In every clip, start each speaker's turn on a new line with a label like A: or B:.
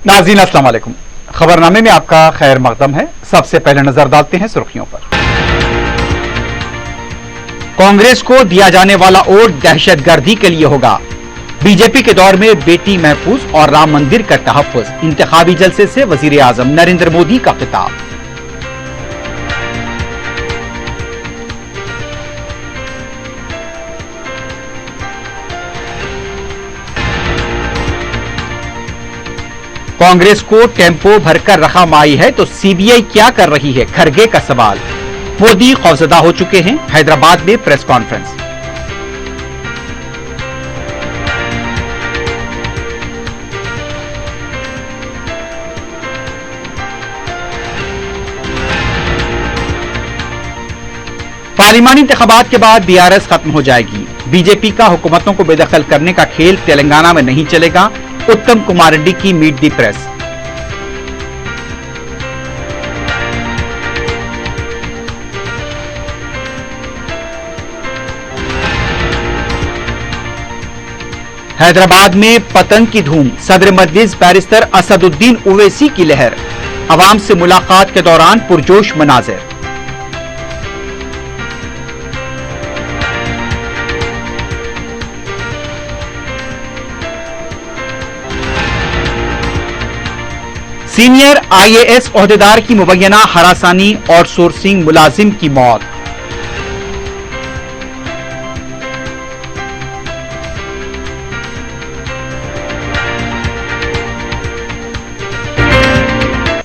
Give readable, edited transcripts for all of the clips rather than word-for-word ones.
A: नाज़रीन अस्सलाम वालेकुम। खबरनामे में आपका खैर मकदम है। सबसे पहले नजर डालते हैं सुर्खियों पर। कांग्रेस को दिया जाने वाला वोट दहशतगर्दी के लिए होगा। बीजेपी के दौर में बेटी महफूज और राम मंदिर का तहफ्फुज। इंतखाबी जलसे से वजीर आजम नरेंद्र मोदी का खिताब। कांग्रेस को टेम्पो भरकर रखा माई है तो सीबीआई क्या कर रही है, खरगे का सवाल। मोदी खौफजदा हो चुके हैं। हैदराबाद में प्रेस कॉन्फ्रेंस। पार्लिमानी इंतखाबात के बाद बीआरएस खत्म हो जाएगी। बीजेपी का हुकूमतों को बेदखल करने का खेल तेलंगाना में नहीं चलेगा। उत्तम कुमार रेड्डी की मीट दी प्रेस। हैदराबाद में पतंग की धूम। सदर मजलिस बैरिस्टर असदुद्दीन ओवैसी की लहर। अवाम से मुलाकात के दौरान पुरजोश मनाजिर। सीनियर आईएएस ओहदेदार की मुबैना हरासानी और सोर्सिंग मुलाजिम की मौत।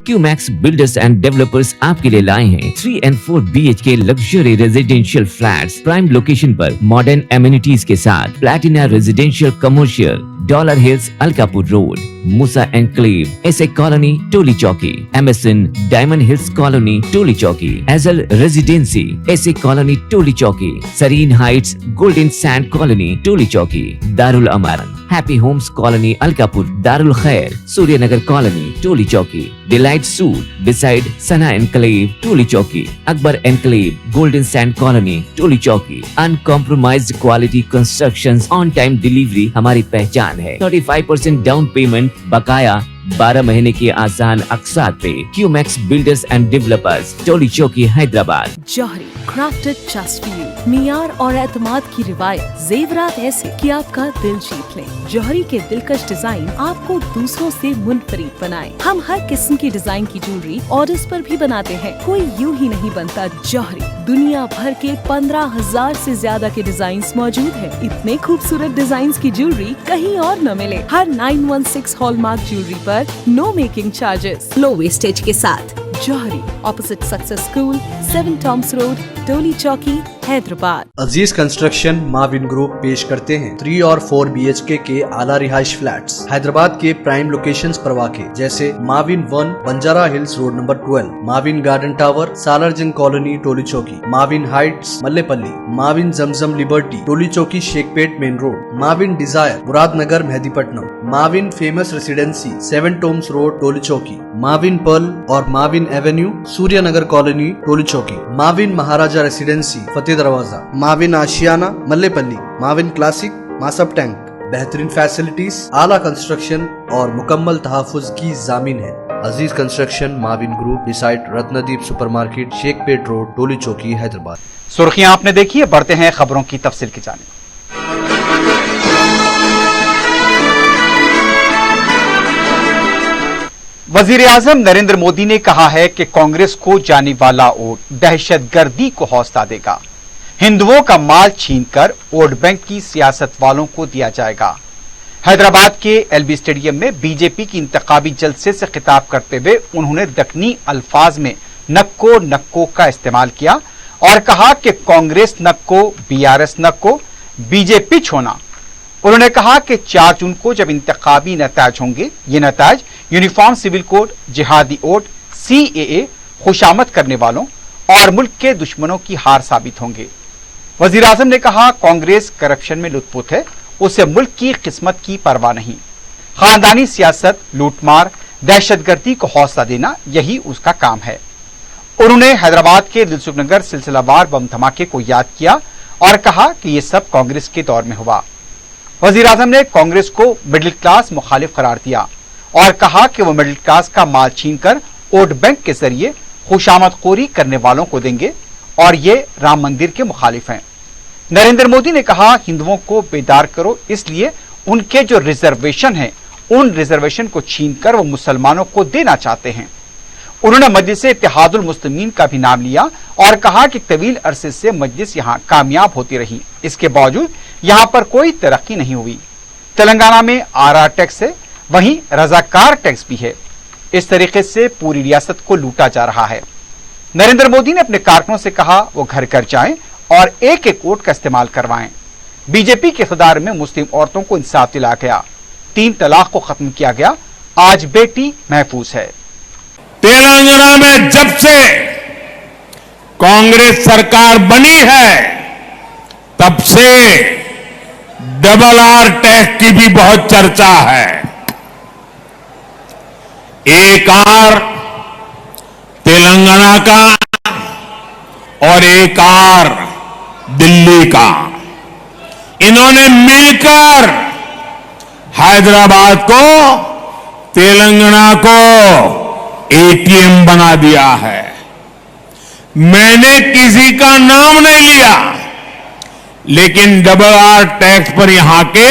B: क्यूमैक्स बिल्डर्स एंड डेवलपर्स आपके लिए लाए हैं 3 and 4 BHK luxury residential flats prime location पर मॉडर्न एमिनिटीज के साथ। Platina residential commercial, Dollar Hills Alkapur Road, Musa Enclave, SA Colony Toli Chowki, MSN Diamond Hills Colony Toli Chowki, एजल Residency SA Colony Toli Chowki, Sareen Heights Golden Sand Colony Toli Chowki, Darul Amaran Happy Homes Colony Alkapur, Darul Khair Suryanagar Colony Toli Chowki, Delight Suite beside Sana Enclave Toli Chowki, Akbar Enclave Golden Sand Colony Toli चौकी। Uncompromised quality constructions, on time delivery हमारी पहचान है। 35% down payment, बकाया 12 महीने के आसान अकसात पे। QMax builders and developers, Toli Chowki, Hyderabad.
C: Johri crafted just for you. मियार और एतमाद की रिवायत, जेवरात ऐसे कि आपका दिल जीत ले। जौहरी के दिलकश डिजाइन आपको दूसरों से मुनफरिद बनाए। हम हर किस्म की डिजाइन की ज्वेलरी ऑर्डर्स पर भी बनाते हैं। कोई यूं ही नहीं बनता जौहरी। दुनिया भर के 15,000 से ज्यादा के डिजाइन मौजूद है। इतने खूबसूरत डिजाइन की ज्वेलरी कहीं और न मिले। हर 916 हॉलमार्क ज्वेलरी पर no making charges, low wastage के साथ। Jauhari, opposite Success School, 7 Tombs Road, Toli Chowki, Hyderabad.
D: Aziz construction Mavin Group पेश करते हैं 3 और 4 BHK के आला रिहाइश फ्लैट्स हैदराबाद के प्राइम लोकेशंस पर वाक़े, जैसे Mavin 1 Banjara Hills Road number 12, Mavin Garden Tower Salarjung Colony Toli Chowki, Mavin Heights Mallepally, Mavin Zamzam Liberty Toli Chowki Shaikpet Main Road, Mavin Desire Muradnagar Mehdipatnam, Mavin Famous Residency 7 Tombs Road Toli Chowki, Mavin Pearl और Mavin Avenue Suryanagar Colony Toli Chowki, Mavin Maharaja Residency Fateh Darwaza, Mavin Ashiana Mallepally, Mavin Classic Masab Tank. बेहतरीन facilities, आला construction और मुकम्मल तहफ्फुज की जामीन है। Aziz construction Mavin group beside Ratnadeep supermarket Shaikpet Road Toli Chowki Hyderabad.
A: सुर्खियां आपने देखी है, बढ़ते हैं खबरों की तफसील की जानिब। वजीर आजम नरेंद्र मोदी ने कहा है कि कांग्रेस को जाने वाला वोट दहशतगर्दी को हौसला देगा। हिंदुओं का माल छीनकर वोट बैंक की सियासत वालों को दिया जाएगा। हैदराबाद के एलबी स्टेडियम में बीजेपी की इंतखाबी जलसे से खिताब करते हुए उन्होंने दक्कनी अल्फाज में नक्को नक्को का इस्तेमाल किया और कहा कि कांग्रेस नक्को, बीआरएस नक्को, बीजेपी छोना। उन्होंने कहा कि 4 जून को जब इंतखाबी नतायज होंगे, ये नतायज यूनिफॉर्म सिविल कोड, जिहादी वोट, CAA, खुशामद करने वालों और मुल्क के दुश्मनों की हार साबित होंगे। वजीर आजम ने कहा कांग्रेस करप्शन में लुत्फुत है, उसे मुल्क की किस्मत की परवाह नहीं। खानदानी सियासत, लूटमार, दहशतगर्दी को हौसला देना, यही उसका काम है। उन्होंने हैदराबाद के दिलसुखनगर सिलसिलावार बम धमाके को याद किया और कहा कि यह सब कांग्रेस के दौर में हुआ। वजीर आजम ने कांग्रेस को मिडिल क्लास मुखालिफ करार दिया और कहा कि वो मिडिल क्लास का माल छीनकर वोट बैंक के जरिए खुशामदखोरी करने वालों को देंगे और ये राम मंदिर के मुखालिफ हैं। नरेंद्र मोदी ने कहा, हिंदुओं को बेदार करो, इसलिए उनके जो रिजर्वेशन है उन रिजर्वेशन को छीनकर वो मुसलमानों को देना चाहते हैं। उन्होंने मजलिस इत्तेहादुल मुस्लिमीन का भी नाम लिया और कहा कि तवील अरसे से मजलिस यहां कामयाब होती रही, इसके बावजूद यहां पर कोई तरक्की नहीं हुई। तेलंगाना में आरआर टैक्स है, वहीं रजाकार टैक्स भी है। इस तरीके से पूरी रियासत को लूटा जा रहा है। नरेंद्र मोदी ने अपने कारकुनों से कहा वो घर घर जाएं और एक एक वोट का इस्तेमाल करवाएं। बीजेपी के इक़्तिदार में मुस्लिम औरतों को इंसाफ दिलाया गया, 3 तलाक को खत्म किया गया, आज बेटी महफूज है।
E: तेलंगाना में जब से कांग्रेस सरकार बनी है तब से डबल आर टैक्स की भी बहुत चर्चा है। एक आर तेलंगाना का और एक आर दिल्ली का, इन्होंने मिलकर हैदराबाद को, तेलंगाना को एटीएम बना दिया है। मैंने किसी का नाम नहीं लिया, लेकिन डबल आर टैक्स पर यहां के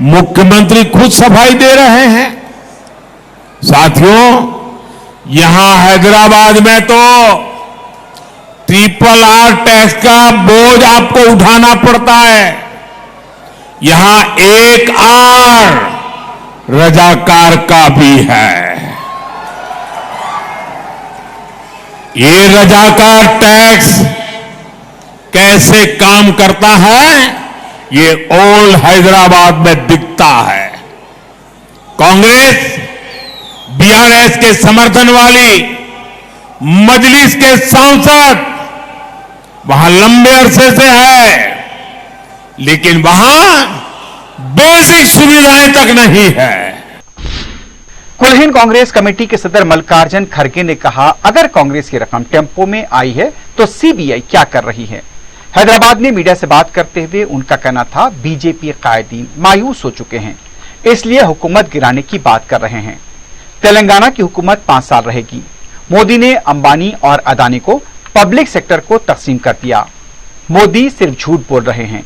E: मुख्यमंत्री खुद सफाई दे रहे हैं। साथियों, यहां हैदराबाद में तो ट्रिपल आर टैक्स का बोझ आपको उठाना पड़ता है। यहां एक आर रजाकार का भी है। ये रजाकार टैक्स कैसे काम करता है, ये ओल्ड हैदराबाद में दिखता है। कांग्रेस बीआरएस के समर्थन वाली मजलिस के सांसद वहां लंबे अरसे से है, लेकिन वहां बेसिक सुविधाएं तक नहीं है।
A: कुलहीन कांग्रेस कमेटी के सदर मल्लिकार्जुन खड़गे ने कहा, अगर कांग्रेस की रकम टेम्पो में आई है तो सीबीआई क्या कर रही है। हैदराबाद में मीडिया से बात करते हुए उनका कहना था, बीजेपी कायदीन मायूस हो चुके हैं, इसलिए हुकूमत गिराने की बात कर रहे हैं। तेलंगाना की हुकूमत 5 साल रहेगी। मोदी ने अंबानी और अदानी को पब्लिक सेक्टर को तकसीम कर दिया। मोदी सिर्फ झूठ बोल रहे हैं।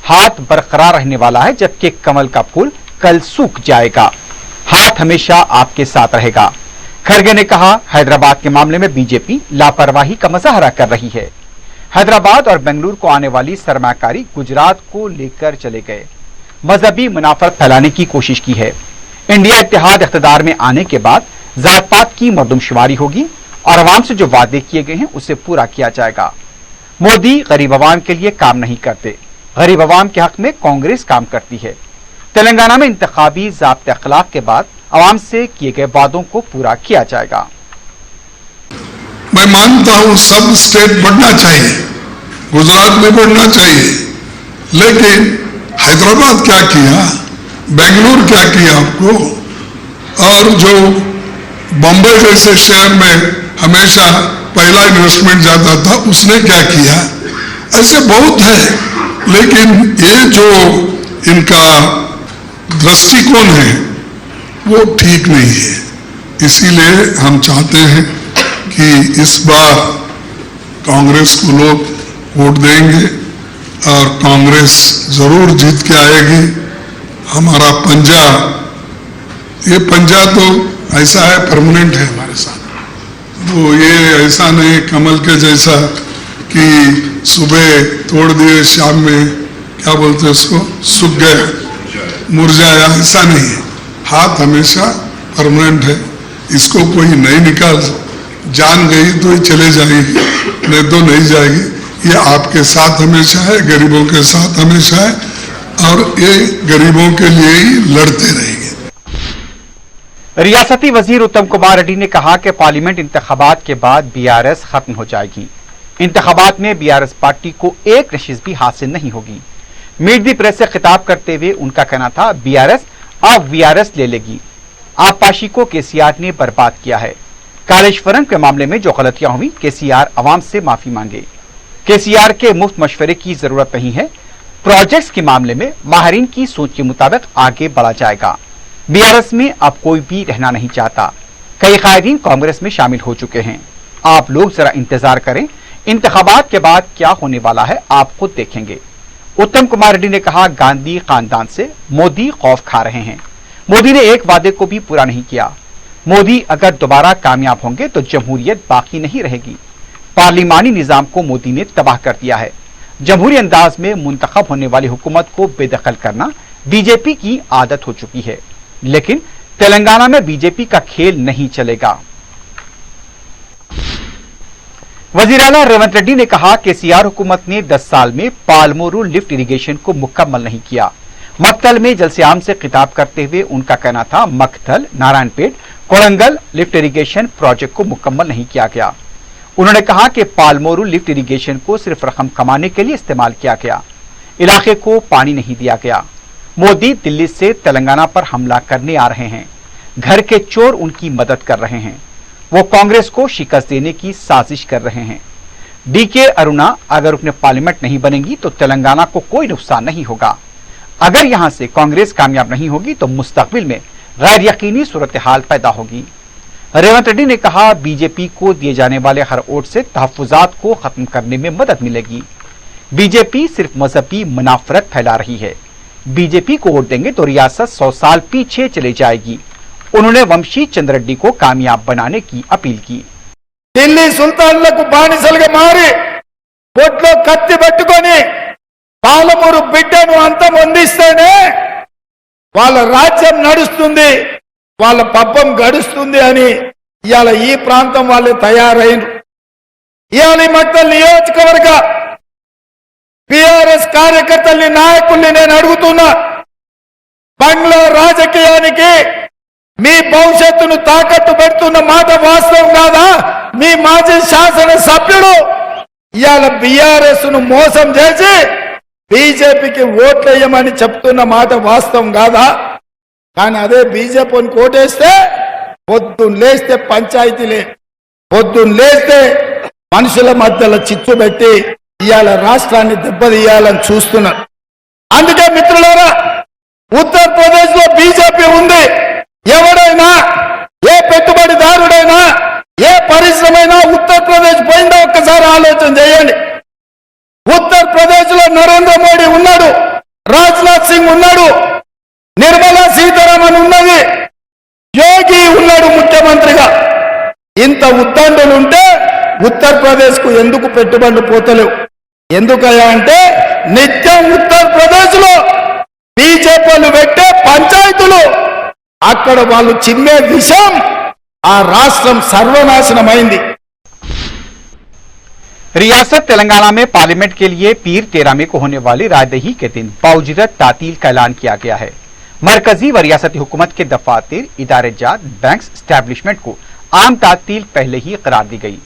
A: हाथ बरकरार रहने वाला है, जबकि कमल का फूल कल सूख जाएगा। हाथ हमेशा आपके साथ रहेगा। खड़गे ने कहा, हैदराबाद के मामले में बीजेपी लापरवाही का मुजाहरा कर रही है। हैदराबाद और बेंगलुरु को आने वाली सरमाकारी गुजरात को लेकर चले गए, मजहबी मुनाफरत फैलाने की कोशिश की है। इंडिया इत्तेहाद इख्तिदार में आने के बाद जात पात की मर्दमशुमारी होगी और अवाम से जो वादे किए गए हैं उसे पूरा किया जाएगा। मोदी गरीब अवाम के लिए काम नहीं करते, गरीब अवाम के हक में कांग्रेस काम करती है। तेलंगाना में इंतखाबी ज़ाब्ते अखलाक के बाद अवाम से किए गए वादों को पूरा किया जाएगा।
F: मैं मानता हूं सब स्टेट बढ़ना चाहिए, गुजरात में बढ़ना चाहिए, लेकिन हैदराबाद क्या किया, बेंगलुरु क्या किया आपको, और जो बम्बई जैसे शहर में हमेशा पहला इन्वेस्टमेंट जाता था उसने क्या किया, ऐसे बहुत है। लेकिन ये जो इनका दृष्टिकोण है वो ठीक नहीं है। इसीलिए हम चाहते हैं कि इस बार कांग्रेस को लोग वोट देंगे और कांग्रेस जरूर जीत के आएगी। हमारा पंजा, ये पंजा तो ऐसा है, परमानेंट है हमारे साथ। तो ये ऐसा नहीं कमल के जैसा कि सुबह तोड़ दिए, शाम में क्या बोलते हैं उसको, सूख गया, मुरझाया, ऐसा नहीं है। हाथ हमेशा परमानेंट है, इसको कोई नहीं निकाल, जान गई तो ही चले जाएगी, नहीं तो नहीं जाएगी। ये आपके साथ हमेशा है, गरीबों के साथ हमेशा है, और ये गरीबों के लिए ही लड़ते रहेंगे।
A: रियासती वजीर उत्तम कुमार रेड्डी ने कहा कि पार्लियामेंट इंतखाबात के बाद बीआरएस खत्म हो जाएगी। इंतखाबात में बीआरएस पार्टी को एक नशिस्त भी हासिल नहीं होगी। मीट दी प्रेस से खिताब करते हुए उनका कहना था, बीआरएस अब वीआरएस ले लेगी। आबपाशी को केसीआर ने बर्बाद किया है। कालेश्वरम के मामले में जो गलतियां हुई, केसीआर अवाम से माफी मांगे। केसीआर के मुफ्त मशवरे की जरूरत नहीं है। प्रोजेक्ट्स के मामले में माहिरीन की सोच के मुताबिक आगे बढ़ा जाएगा। बीआरएस में अब कोई भी रहना नहीं चाहता। कई कायदीन कांग्रेस में शामिल हो चुके हैं। आप लोग जरा इंतजार करें, इंतखाबात के बाद क्या होने वाला है आप खुद देखेंगे। उत्तम कुमार रेड्डी ने कहा, गांधी खानदान से मोदी खौफ खा रहे हैं। मोदी ने एक वादे को भी पूरा नहीं किया। मोदी अगर दोबारा कामयाब होंगे तो जमहूरियत बाकी नहीं रहेगी। पार्लिमानी निजाम को मोदी ने तबाह कर दिया है। जमहूरी अंदाज में मुंतखब होने वाली हुकूमत को बेदखल करना बीजेपी की आदत हो चुकी है, लेकिन तेलंगाना में बीजेपी का खेल नहीं चलेगा। वजीर आला रेवंत रेड्डी ने कहा कि सीआर हुकूमत ने 10 साल में पालमोरू लिफ्ट इरिगेशन को मुकम्मल नहीं किया। मक्तल में जलसे-आम से खिताब करते हुए उनका कहना था, मक्तल, Narayanpet, Kodangal lift irrigation project को मुकम्मल नहीं किया गया। उन्होंने कहा कि पालमोरू लिफ्ट इरिगेशन को सिर्फ रकम कमाने के लिए इस्तेमाल किया गया, इलाके को पानी नहीं दिया गया। मोदी दिल्ली से तेलंगाना पर हमला करने आ रहे हैं। घर के चोर उनकी मदद कर रहे हैं। वो कांग्रेस को शिकस्त देने की साजिश कर रहे हैं। डीके अरुणा अगर अपने पार्लियामेंट नहीं बनेंगी तो तेलंगाना को कोई नुकसान नहीं होगा। अगर यहां से कांग्रेस कामयाब नहीं होगी तो मुस्तकबिल में गैर यकीनी सूरत हाल पैदा होगी। रेवंत रेड्डी ने कहा, बीजेपी को दिए जाने वाले हर वोट से तहफ्फुजात को खत्म करने में मदद मिलेगी। बीजेपी सिर्फ मजहबी मुनाफरत फैला रही है। बीजेपी को वोट देंगे तो रियासत 100 साल पीछे चली जाएगी। उन्होंने वंशी चंद्र रेड्डी को कामयाब बनाने की अपील की।
G: ఢిల్లీ సుల్తాన్లకు బానిసలుగా మారి పొట్లో కత్తి పట్టుకొని పాలమూరు బిడ్డను అంతమొందిస్తేనే వాళ్ళ రాజ్యం నడుస్తుంది, వాళ్ళ పబ్బం గడుస్తుంది అని ఇవాళ ఈ ప్రాంతం వాళ్ళే తయారైన ఇవాళ మక్తల్ నియోజకవర్గ టిఆర్ఎస్ కార్యకర్తల్ని నాయకుల్ని నేను అడుగుతున్నా, బంగ్లా రాజకీయానికి మీ భవిష్యత్తును తాకట్టు పెడుతున్న మాట వాస్తవం కాదా? మీ మాజీ శాసన సభ్యుడు ఇవాళ బీఆర్ఎస్ ను మోసం చేసి బీజేపీకి ఓట్లేయమని చెప్తున్న మాట వాస్తవం కాదా? కానీ అదే బీజేపీని కోటేస్తే పొద్దున్న లేస్తే పంచాయతీలే, పొద్దున్న లేస్తే మనుషుల మధ్యలో చిచ్చు పెట్టి ఇవాళ రాష్ట్రాన్ని దెబ్బతీయాలని చూస్తున్నారు. అందుకే మిత్రులారా, ఉత్తరప్రదేశ్ లో బీజేపీ ఉంది. ఎవడైనా, ఏ పెట్టుబడిదారుడైనా, ఏ పరిశ్రమైనా ఉత్తరప్రదేశ్ పోయిందో ఒక్కసారి ఆలోచన చేయండి. ఉత్తరప్రదేశ్ లో నరేంద్ర మోడీ ఉన్నాడు, రాజ్నాథ్ సింగ్ ఉన్నాడు, నిర్మలా సీతారామన్ ఉన్నది, యోగి ఉన్నాడు ముఖ్యమంత్రిగా. ఇంత ఉద్దండులుంటే ఉత్తరప్రదేశ్ కు ఎందుకు పెట్టుబడులు పోతలేవు? ఎందుకయ్యా అంటే నిత్యం ఉత్తరప్రదేశ్ లో బీజేపీలు పెట్టే పంచాయతీలు, అక్కడ వాళ్ళు చిమ్మే విషయం ఆ రాష్ట్రం సర్వనాశనమైంది.
A: रियासत तेलंगाना में पार्लियामेंट के लिए पीर 13 मई को होने वाली रायदही के दिन बाउजरत तातील का ऐलान किया गया है। मरकजी व रियासती हुकूमत के दफातर, इदारे जात, बैंक स्टैब्लिशमेंट को आम तातील पहले ही करार दी गई।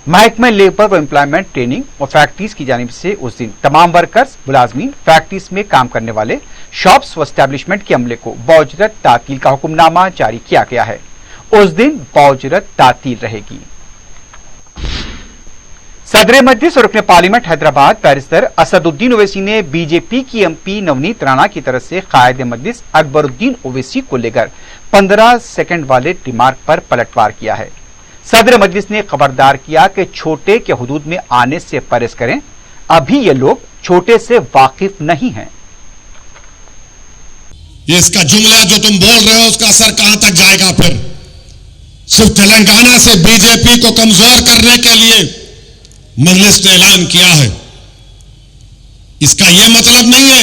A: महकमा लेबर व एम्प्लॉयमेंट ट्रेनिंग और फैक्ट्रीज की जानिब से उस दिन तमाम वर्कर्स, मुलाजमीन, फैक्ट्रीज में काम करने वाले शॉप्स व स्टैब्लिशमेंट के अमले को बाउजरत तातील का हुक्मनामा जारी किया गया है। उस दिन बाउजरत तातील रहेगी। सदर मजलिस और रुकने पार्लियामेंट हैदराबाद बैरिस्टर असदुद्दीन ओवैसी ने बीजेपी की एमपी नवनीत राणा की तरफ से कायद मजलिस अकबरुद्दीन ओवैसी को लेकर 15 सेकंड वाले रिमार्क पर पलटवार किया है। सदर मजलिस ने खबरदार किया कि छोटे के हुदूद में आने से परहेज करें, अभी ये लोग छोटे से वाकिफ नहीं हैं।
H: इसका जुमला जो तुम बोल रहे हो उसका असर कहां तक जाएगा? फिर सिर्फ तेलंगाना से बीजेपी को कमजोर करने के लिए मजलिस ने ऐलान किया है। इसका यह मतलब नहीं है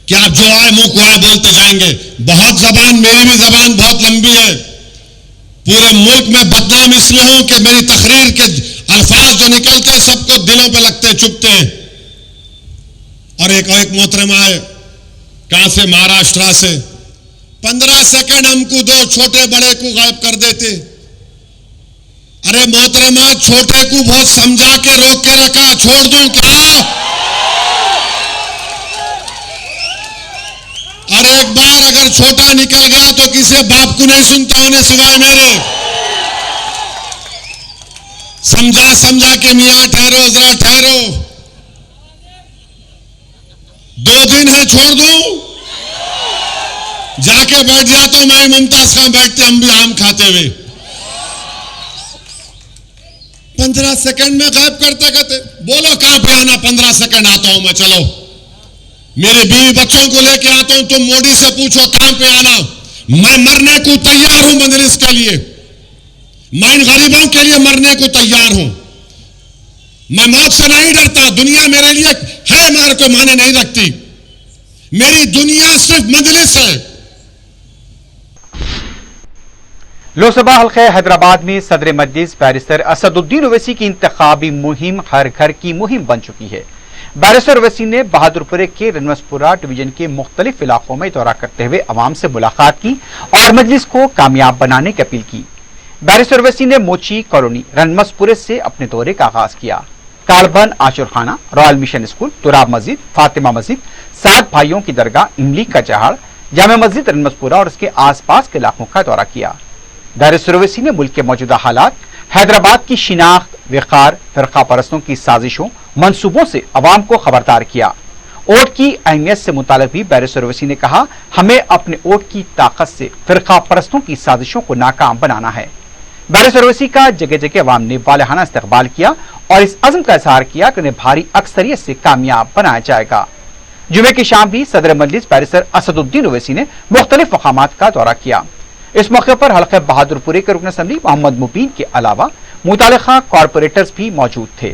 H: कि आप जो आए मुंह को आए बोलते जाएंगे। बहुत जबान, मेरी भी जबान बहुत लंबी है। पूरे मुल्क में बदनाम इसलिए हूं कि मेरी तकरीर के अल्फाज जो निकलते हैं सबको दिलों पे लगते चुभते हैं। और एक मोहतरमा है, कहां से? महाराष्ट्र से। 15 सेकंड हमको दो, छोटे बड़े को गायब कर देते। अरे मोहतरमा, छोटे को बहुत समझा के रोक के रखा, छोड़ दूं क्या? और एक बार अगर छोटा निकल गया तो किसी बाप को नहीं सुनता होने सिवाय मेरे। समझा के मियां ठहरो, जरा ठहरो। 2 दिन है, छोड़ दूं? जाके बैठ जाता हूं मैं मुमताज खां बैठते हम भी आम खाते हुए 15 सेकंड में गायब करते करते बोलो कहां पे आना 15 सेकंड आता हूं मैं चलो मेरे बीवी बच्चों को लेके आता हूं तुम मोदी से पूछो कहां पे आना मैं मरने को तैयार हूं मजलिस के लिए मैं इन गरीबों के लिए मरने को तैयार हूं मैं मौत से नहीं डरता दुनिया मेरे लिए है मगर कोई माने नहीं रखती मेरी दुनिया सिर्फ मजलिस है।
A: लोकसभा हल्के हैदराबाद में सदर मजलिस बैरिस्टर असदुद्दीन ओवैसी की इंतखाबी मुहिम हर घर की मुहिम बन चुकी है। बैरिस्टर ओवैसी ने बहादुरपुरे के रनमसपुरा डिवीजन के मुख्तलिफ इलाकों में दौरा करते हुए अवाम से मुलाकात की और मजलिस को कामयाब बनाने की अपील की। बैरिस्टर ओवैसी ने मोची कॉलोनी रनमसपुरे से अपने दौरे का आगाज किया। तालबन आशुरखाना, रॉयल मिशन स्कूल, तुराब मस्जिद, फातिमा मस्जिद, 7 भाइयों की दरगाह, इमली का जहाड़, जामा मस्जिद रनमसपुरा और उसके आसपास के इलाकों का दौरा किया। बैरिस्टर ओवैसी ने मुल्क के मौजूदा हालात, हैदराबाद की शिनाख्त, विकार, फिरका परस्तों की साजिशों, मंसूबों से अवाम को खबरदार किया। वोट की अहमियत से मुतालिक भी बैरिस्टर ओवैसी ने कहा, हमें अपने वोट की ताकत से फिरका परस्तों की साजिशों को नाकाम बनाना है। बैरिस्टर ओवैसी का जगह जगह अवाम ने वालहाना इस्तकबाल किया और इस अज़्म का इजहार किया कि उन्हें भारी अक्सरियत से कामयाब बनाया जाएगा। जुमे की शाम भी सदर मजलिस बैरिस्टर असदुद्दीन ओवैसी ने मुख्तलिफ मकामात का दौरा किया। इस मौके पर हल्के बहादुरपुरे के रुकन असम्बली मोहम्मद मुबीन के अलावा मुतालिका कॉरपोरेटर्स भी मौजूद थे।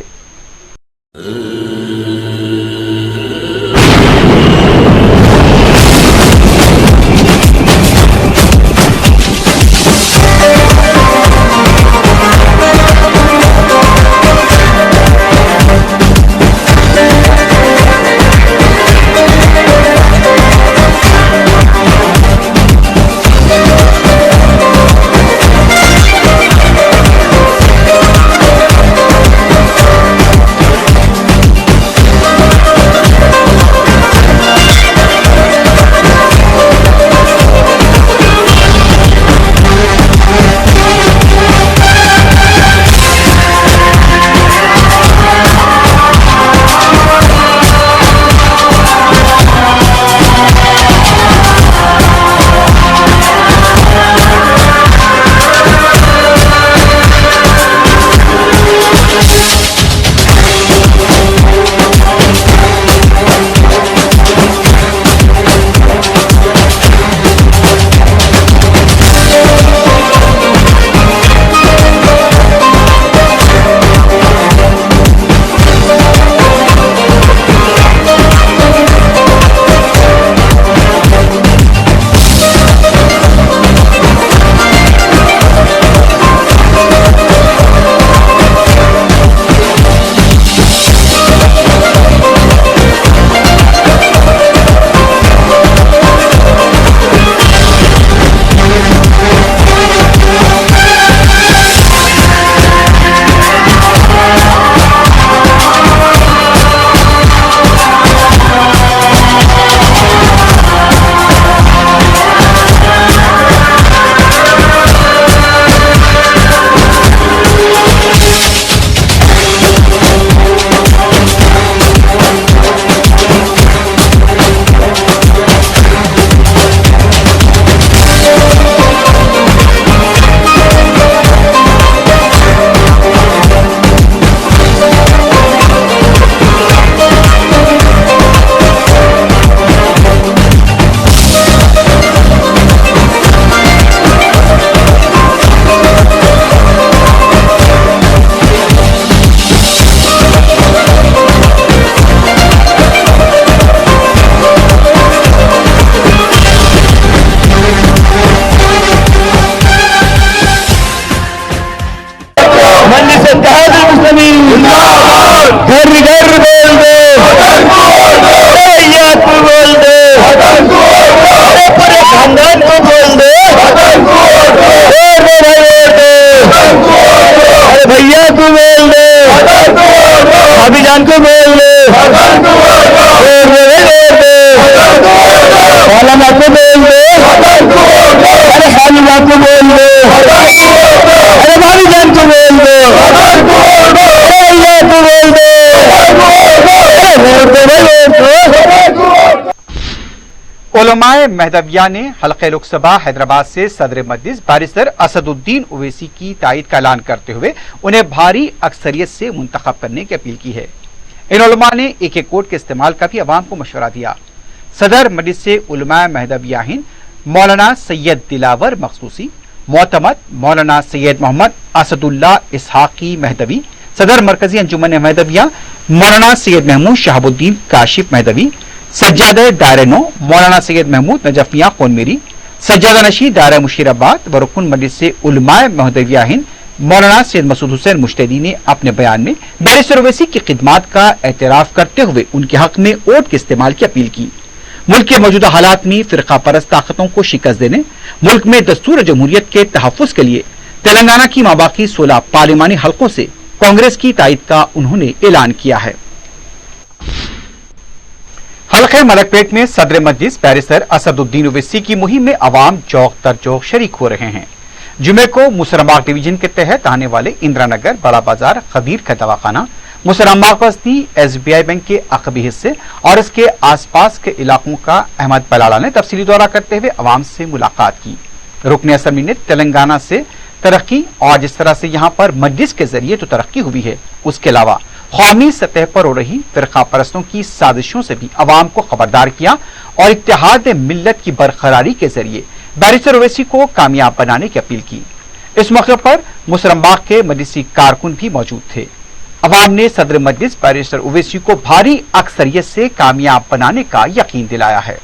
G: घर घर बोल दो, भैया तू बोल दो, पूरे खानदान को बोल दो, अरे भैया तू बोल दो, भाभी जान को बोल दो, खाला माँ को बोल दो, अरे खाली माँ को बोल दो, अरे भाभी जान को बोल दो, भैया तू बोल दो,
A: उलमाए महदविया ने हल्के लोकसभा हैदराबाद से सदर मजलिस बैरिस्टर असदुद्दीन ओवैसी की तायद का ऐलान करते हुए उन्हें भारी अक्सरियत से मुंतखब करने की अपील की है। इन उलमा ने एक कोड के इस्तेमाल का भी अवाम को मशवरा दिया। सदर मजलिस से उलमाए महदविया हिंद मौलाना सैयद दिलावर मखसूसी, मोतमद मौलाना सैयद मोहम्मद असदुल्ला इसहाकी महदवी, सदर मरकजी अंजुमन महदविया मौलाना सैयद महमूद शहाबुद्दीन काशिफ महदवी, सज्जादा दायरा नो मौलाना सैयद महमूद नजफिया कौनमेरी, सज्जादा नशी दायरा मुशीराबाद व रुकन मजलिस से उलमाए महदविया हिंद मौलाना सैयद मसूद हुसैन मुश्तदी ने अपने बयान में बैरिस्टर ओवैसी की खिदमात का एतराफ करते हुए उनके हक में वोट के इस्तेमाल की अपील की। मुल्क के मौजूदा हालात में फिरका परस्त ताकतों को शिकस्त देने, मुल्क में दस्तूर जमहूरियत के तहफ़्फ़ुज़ के लिए तेलंगाना की माबाकी 16 पार्लिमानी हल्कों से कांग्रेस की तायद का उन्होंने ऐलान किया है। हल्के मलकपेट में सदर मजलिस बैरिस्टर असदुद्दीन ओवैसी की मुहिम में अवाम चौक दर चौक शरीक हो रहे हैं। जुमे को मुसरमबाग डिवीजन के तहत आने वाले इंदिरा नगर, बड़ा बाजार, खदीर का दवाखाना, मुसरमबाग बस्ती, SBI बैंक के अकबी हिस्से और इसके आसपास के इलाकों का अहमद बलाला ने तफसीली दौरा करते हुए अवाम से मुलाकात की। रुकन असम्बली ने तेलंगाना से तरक्की और जिस तरह से यहाँ पर मजलिस के जरिए तो तरक्की हुई है, उसके अलावा कौमी सतह पर हो रही फिरका परस्तों की साजिशों से भी अवाम को खबरदार किया और इत्तेहाद मिल्लत की बरकरारी के जरिए बैरिस्टर ओवैसी को कामयाब बनाने की अपील की। इस मौके पर मुसरमबाग के मजलिसी कारकुन भी मौजूद थे। अवाम ने सदर मजलिस बैरिस्टर ओवैसी को भारी अक्सरियत से कामयाब बनाने का यकीन दिलाया है।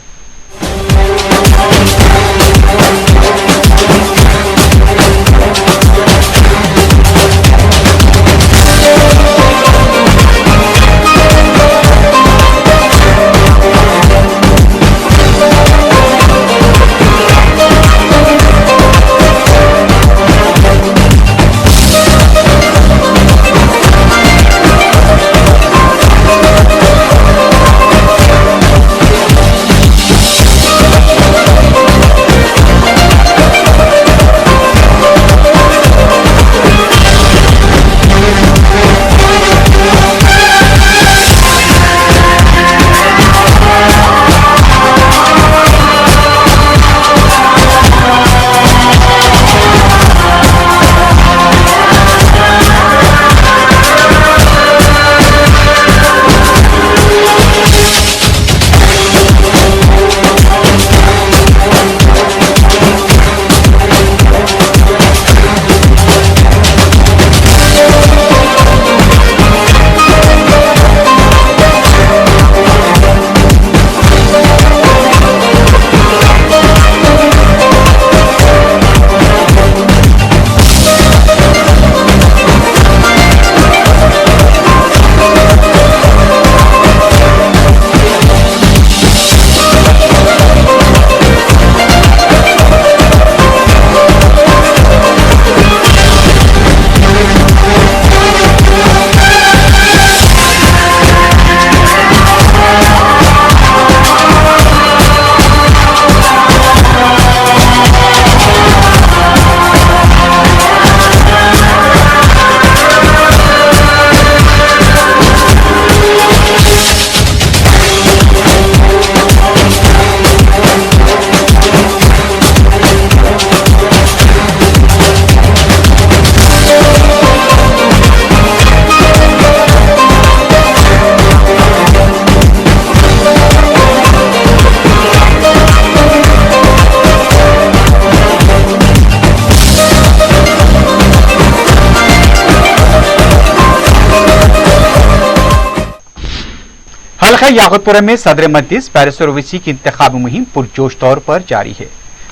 A: हल्का याकूतपुरा में सदर मजलिस बैरिस्टर ओवैसी की इंतखाबी मुहिम पुरजोश तौर पर जारी है।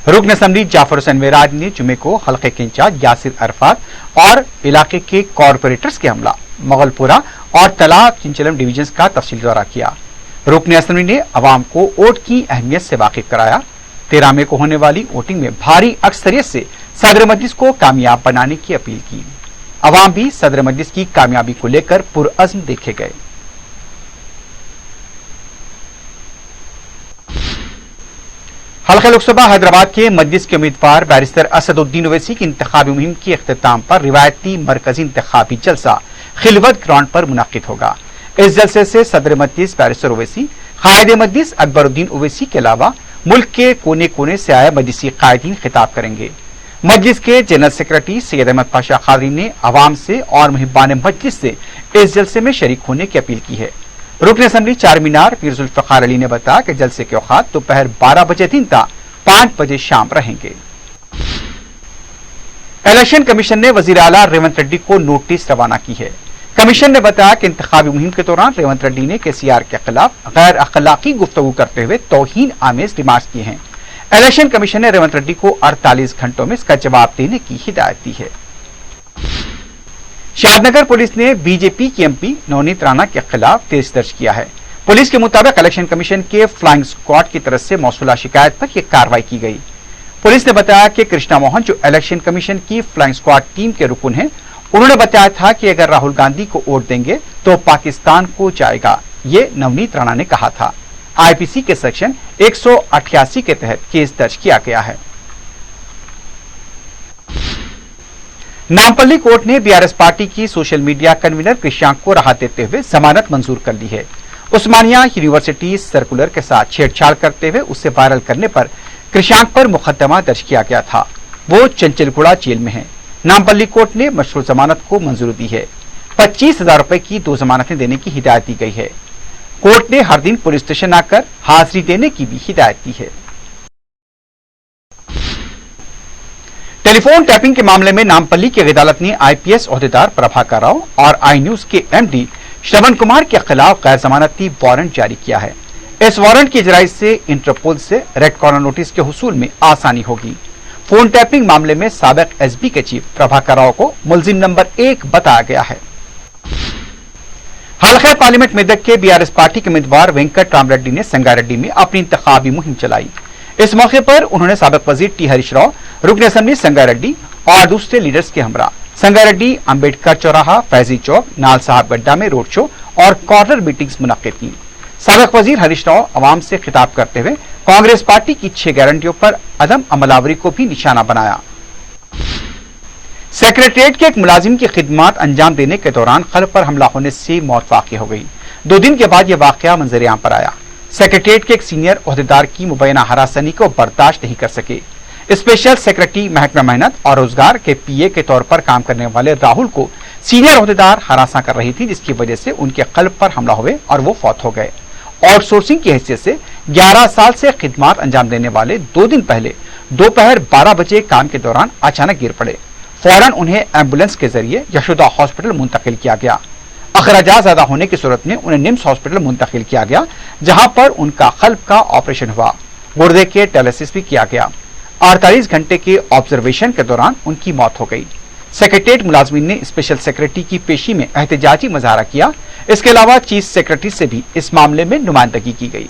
A: रुकन असम्बली जाफर हुसैन मेराज ने जुमे को हल्के के इंचार्ज यासिर अरफात और इलाके के कॉरपोरेटर्स के हमला मगलपुरा और तलाब चिंचलम डिवीजन का तफसीली दौरा किया। रुकन असम्बली ने अवाम को वोट की अहमियत से वाकिफ कराया। 13 मई को होने वाली वोटिंग में भारी अक्सरियत से सदर मजलिस को कामयाब बनाने की अपील की। अवाम भी सदर मजलिस की कामयाबी को लेकर पुरअज़्म देखे गए। हल्का लोकसभा हैदराबाद के मजलिस के उम्मीदवार बैरिस्टर असदुद्दीन ओवैसी की इंतखाबी मुहिम के इख्तिताम पर रिवायती मरकजी इंतखाबी जलसा खिलवत ग्राउंड पर मुनाकिद होगा। इस जलसे से सदर मजलिस बैरिस्टर ओवैसी, कायदे मजलिस अकबरुद्दीन ओवैसी के अलावा मुल्क के कोने कोने से आए मजलिसी कायदीन खिताब करेंगे। मजलिस के जनरल सेक्रेटरी सैयद अहमद पाशा खादरी ने आवाम से और मुहिब्बान मजलिस से इस जलसे में शरीक होने की अपील की है। रुकन असम्बली चार मीनार पीर जुल्फकार अली ने बताया कि जलसे के औकात दोपहर 12 बजे दिन ता 5 बजे शाम रहेंगे। इलेक्शन कमीशन ने वजीर आला रेवंत रेड्डी को नोटिस रवाना की है। कमीशन ने बताया कि इंतखाबी मुहिम के दौरान रेवंत रेड्डी ने केसीआर के खिलाफ गैर अखलाकी गुफ्तगू करते हुए तौहीन आमेज रिमार्क्स किए हैं। इलेक्शन कमीशन ने रेवंत रेड्डी को 48 घंटों में इसका जवाब देने की हिदायत दी है। शादनगर पुलिस ने बीजेपी की एमपी नवनीत राणा के खिलाफ केस दर्ज किया है। पुलिस के मुताबिक इलेक्शन कमीशन के फ्लाइंग स्क्वाड की तरफ से मौसूला शिकायत पर यह कार्रवाई की गई। पुलिस ने बताया कि कृष्णा मोहन जो इलेक्शन कमीशन की फ्लाइंग स्क्वाड टीम के रुकन हैं, उन्होंने बताया था कि अगर राहुल गांधी को वोट देंगे तो पाकिस्तान को जाएगा। ये नवनीत राणा ने कहा था। आईपीसी के सेक्शन 188 के तहत केस दर्ज किया गया है। नामपल्ली कोर्ट ने बीआरएस पार्टी की सोशल मीडिया कन्वीनर कृष्णांक को राहत देते हुए जमानत मंजूर कर ली है। उस्मानिया यूनिवर्सिटी सर्कुलर के साथ छेड़छाड़ करते हुए उसे वायरल करने पर कृष्णांक पर मुकदमा दर्ज किया गया था। वो चंचलगुड़ा जेल में है। नामपल्ली कोर्ट ने मशरूत जमानत को मंजूरी दी है। 25,000 रुपए की 2 जमानतें देने की हिदायत दी गई है। कोर्ट ने हर दिन पुलिस स्टेशन आकर हाजिरी देने की भी हिदायत दी है। टेलीफोन टैपिंग के मामले में नामपल्ली की अदालत ने आईपीएस ओहदेदार प्रभाकर राव और आई न्यूज के एमडी श्रवण कुमार के खिलाफ गैर जमानती वारंट जारी किया है। इस वारंट की इजराई से इंटरपोल से रेड कॉर्नर नोटिस के हुसूल में आसानी होगी। फोन टैपिंग मामले में साबिक एसबी के चीफ प्रभाकर राव को मुलजिम नंबर 1 बताया गया है। हल्का पार्लियामेंट मेदक के बीआरएस पार्टी के उम्मीदवार वेंकट राम रेड्डी ने संगारेड्डी में अपनी इंतखाबी मुहिम चलाई। इस मौके पर उन्होंने साबिक वजीर टी हरीश राव, रुकन असम्बली संगारेड्डी और दूसरे लीडर्स के हमरा संगारेड्डी, अंबेडकर चौराहा, फैजी चौक, नाल साहब गड्ढा में रोड शो और कॉर्नर मीटिंग्स मुनक्किद की। साबिक वजीर हरीश राव अवाम से खिताब करते हुए कांग्रेस पार्टी की 6 गारंटियों पर अदम अमलावरी को भी निशाना बनाया। सेक्रेटरिएट के एक मुलाजिम की खिदमत अंजाम देने के दौरान कल्ब पर हमला होने से मौत वाक़ई हो गई। 2 दिन के बाद यह वाकया मंजर-ए-आम पर आया। सेक्रेटरिएट के एक सीनियर ओहदेदार की मुबैना हरासनी को बर्दाश्त नहीं कर सके। स्पेशल सेक्रेटरी महकमा मेहनत और रोजगार के पीए के तौर पर काम करने वाले राहुल को सीनियर ओहदेदार हरासा कर रही थी, जिसकी वजह से उनके कल्ब पर हमला हुए और वो फौत हो गए। आउटसोर्सिंग की हैसियत से 11 साल से खिदमत अंजाम देने वाले 2 दिन पहले दोपहर 12 बजे काम के दौरान अचानक गिर पड़े। फौरन उन्हें एम्बुलेंस के जरिए यशोदा हॉस्पिटल मुंतकिल किया गया। अखराजात ज्यादा होने की सूरत में उन्हें निम्स हॉस्पिटल मुंतकिल किया गया, जहां पर उनका कल्ब का ऑपरेशन हुआ। गुर्दे के डायलिसिस भी किया गया। 48 घंटे के ऑब्जर्वेशन के दौरान उनकी मौत हो गई। सेक्रेटरिएट मुलाजमीन ने स्पेशल सेक्रेटरी की पेशी में एहतजाजी मुजाहरा किया। इसके अलावा चीफ सेक्रेटरी से भी इस मामले में नुमाइंदगी की गई।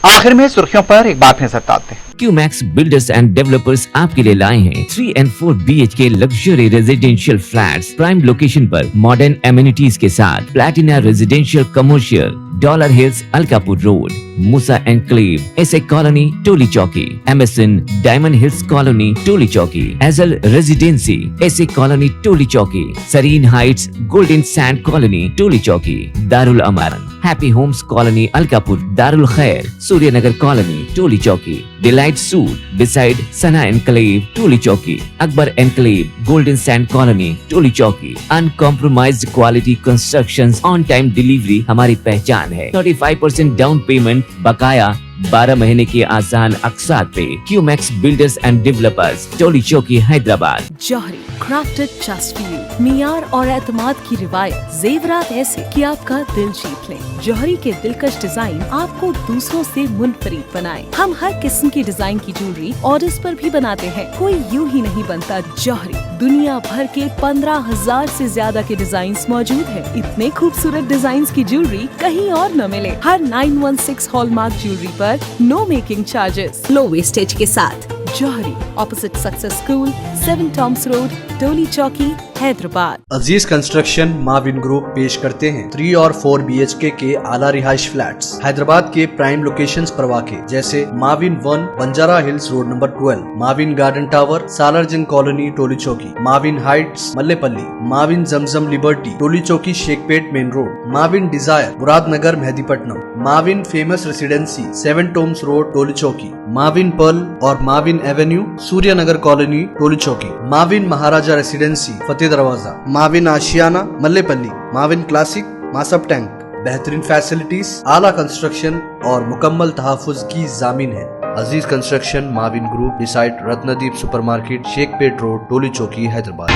A: आखिर में सुर्खियों पर एक बात नजर डालते हैं।
B: क्यूमैक्स बिल्डर्स एंड डेवलपर्स आपके लिए लाए हैं 3 and 4 BHK luxury residential flats prime location पर मॉडर्न एमिनिटीज के साथ Platina residential commercial, Dollar Hills Alkapur Road, Musa Enclave, SA Colony Toli Chowki, MSN Diamond Hills Colony Toli Chowki, एजल Residency SA Colony Toli Chowki, Sareen Heights Golden Sand Colony Toli Chowki, Darul Amaran Happy Homes Colony Alkapur, Darul Khair Suryanagar Colony Toli Chowki, Delight Suite beside Sana Enclave Toli Chowki, Akbar Enclave Golden Sand Colony Toli चौकी। Uncompromised quality constructions, on time delivery हमारी पहचान है। 35% down payment, बकाया 12 महीने की आसान अकसात पे। QMax builders and developers, Toli Chowki, Hyderabad.
C: Johri crafted just for you, मियार और एतमाद की रिवायत, जेवरात ऐसे कि आपका दिल जीत ले। जौहरी के दिलकश डिजाइन आपको दूसरों से मुनफरिद बनाए। हम हर किस्म की डिजाइन की ज्वेलरी ऑर्डर्स पर भी बनाते हैं। कोई यूं ही नहीं बनता। जौहरी दुनिया भर के 15,000 से ज्यादा के डिजाइन मौजूद है। इतने खूबसूरत डिजाइन की ज्वेलरी कहीं और न मिले। हर 916 हॉलमार्क ज्वेलरी पर no making charges, low wastage के साथ। Jauhari opposite Success School, 7 Tombs Road, Toli Chowki, Hyderabad.
D: Aziz construction Mavin Group पेश करते हैं 3 और 4 BHK के आला रिहाइश फ्लैट्स हैदराबाद के प्राइम लोकेशंस पर वाक़े जैसे Mavin 1 Banjara Hills Road number 12, Mavin Garden Tower Salarjung Colony Toli Chowki, Mavin Heights Mallepally, Mavin Zamzam Liberty Toli Chowki Shaikpet Main Road, Mavin Desire Muradnagar Mehdipatnam, Mavin Famous Residency 7 Tombs Road Toli Chowki, Mavin Pearl और Mavin Avenue Suryanagar Colony Toli Chowki, Mavin Maharaja Residency Fateh Darwaza, Mavin Ashiana Mallepally, Mavin Classic Masab Tank. बेहतरीन facilities, आला construction और मुकम्मल तहफ़्फ़ुज़ की जामीन है। Aziz construction Mavin group beside Ratnadeep supermarket Shaikpet Road Toli Chowki Hyderabad.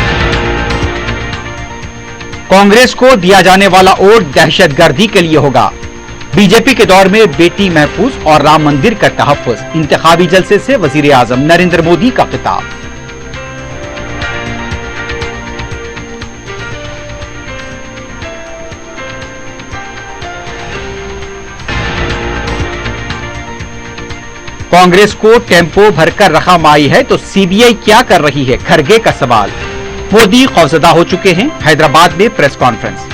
A: Congress को दिया जाने वाला वोट दहशतगर्दी के लिए होगा। बीजेपी के दौर में बेटी महफूज और राम मंदिर का तहफ़्फ़ुज़, इंतखाबी जलसे से वजीर आज़म नरेंद्र मोदी का खिताब। कांग्रेस को टेम्पो भरकर रकम आई है तो सीबीआई क्या कर रही है, खरगे का सवाल। मोदी खौफजदा हो चुके हैं, हैदराबाद में प्रेस कॉन्फ्रेंस।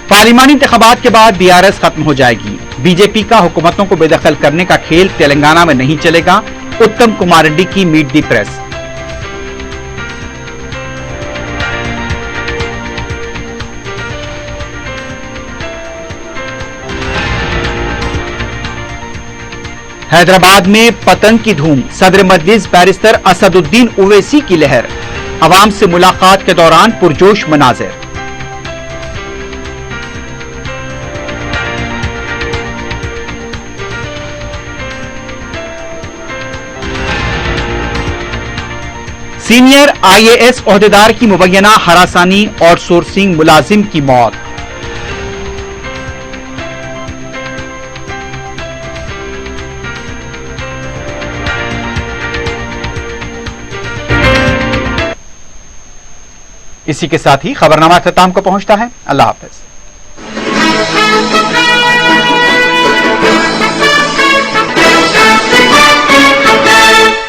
A: पार्लिमानी इंतखाबात के बाद बीआरएस खत्म हो जाएगी। बीजेपी का हुकूमतों को बेदखल करने का खेल तेलंगाना में नहीं चलेगा। उत्तम कुमार रेड्डी की मीट दी प्रेस। हैदराबाद में पतंग की धूम, सदर मजलिस बैरिस्टर असदुद्दीन ओवैसी की लहर। अवाम से मुलाकात के दौरान पुरजोश मनाजिर। सीनियर आईएएस ओहदेदार की मुबैना हरासानी और सोर्सिंग मुलाजिम की मौत। इसी के साथ ही खबरनामा अख्ताम को पहुंचता है। अल्लाह हाफिज।